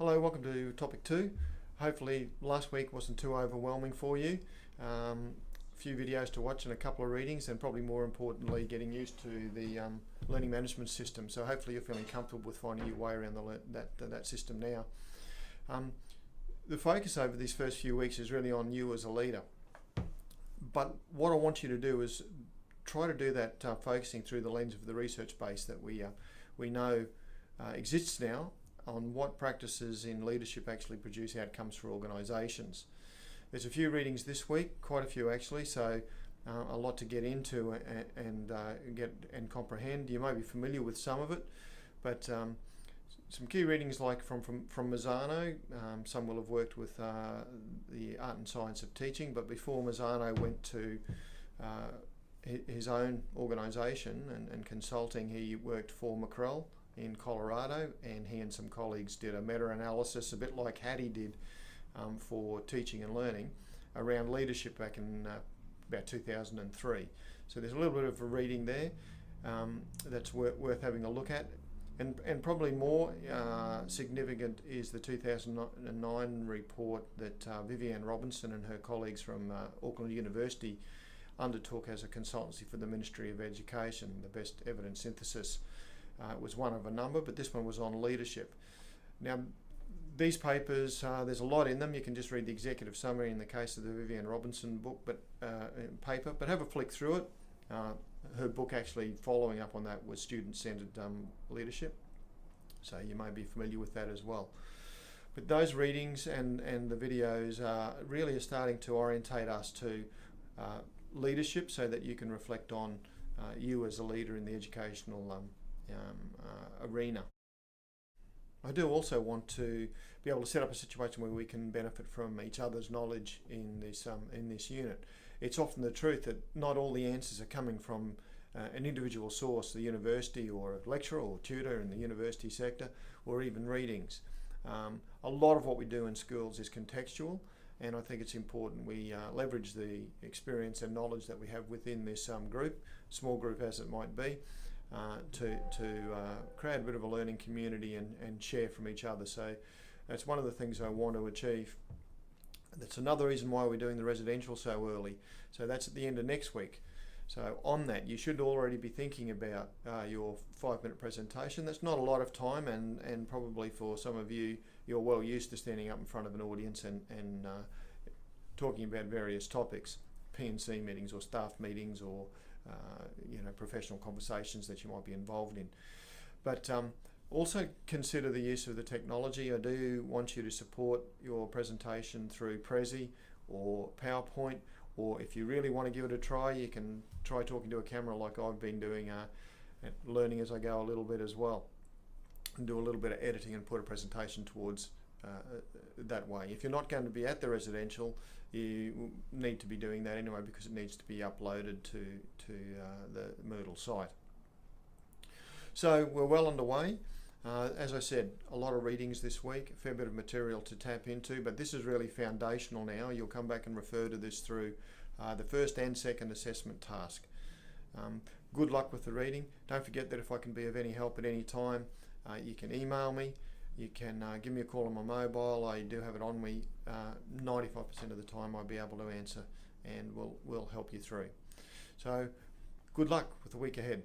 Hello, welcome to topic 2. Hopefully last week wasn't too overwhelming for you. A few videos to watch and a couple of readings, and probably more importantly getting used to the learning management system. So hopefully you're feeling comfortable with finding your way around that system now. The focus over these first few weeks is really on you as a leader. But what I want you to do is try to do that focusing through the lens of the research base that we know exists now on what practices in leadership actually produce outcomes for organisations. There's a few readings this week, quite a few actually, so a lot to get into and comprehend. You may be familiar with some of it, but some key readings like from Mazzano. Some will have worked with the art and science of teaching, but before Mazzano went to his own organisation and consulting, he worked for McREL in Colorado, and he and some colleagues did a meta-analysis, a bit like Hattie did for teaching and learning, around leadership back in about 2003. So there's a little bit of a reading there that's worth having a look at. And probably more significant is the 2009 report that Vivienne Robinson and her colleagues from Auckland University undertook as a consultancy for the Ministry of Education. The best evidence synthesis was one of a number, but this one was on leadership. Now, these papers, there's a lot in them. You can just read the executive summary in the case of the Vivienne Robinson book, paper, but have a flick through it. Her book actually following up on that was student-centered leadership, so you may be familiar with that as well. But those readings and the videos really are starting to orientate us to leadership, so that you can reflect on you as a leader in the educational arena. I do also want to be able to set up a situation where we can benefit from each other's knowledge in this unit. It's often the truth that not all the answers are coming from an individual source, the university or a lecturer or tutor in the university sector, or even readings. A lot of what we do in schools is contextual, and I think it's important we leverage the experience and knowledge that we have within this group, small group as it might be, to create a bit of a learning community and share from each other. So that's one of the things I want to achieve. That's another reason why we're doing the residential so early. So that's at the end of next week. So on that, you should already be thinking about your 5-minute presentation. That's not a lot of time, and probably for some of you, you're well used to standing up in front of an audience and talking about various topics, P&C meetings or staff meetings or professional conversations that you might be involved in. But also consider the use of the technology. I do want you to support your presentation through Prezi or PowerPoint, or if you really want to give it a try, you can try talking to a camera like I've been doing, learning as I go a little bit as well, and do a little bit of editing and put a presentation towards that way. If you're not going to be at the residential, you need to be doing that anyway, because it needs to be uploaded to the Moodle site. So we're well underway. As I said, a lot of readings this week, a fair bit of material to tap into, but this is really foundational now. You'll come back and refer to this through the first and second assessment task. Good luck with the reading. Don't forget that if I can be of any help at any time, you can email me. You can give me a call on my mobile. I do have it on me. 95% of the time I'll be able to answer, and we'll help you through. So good luck with the week ahead.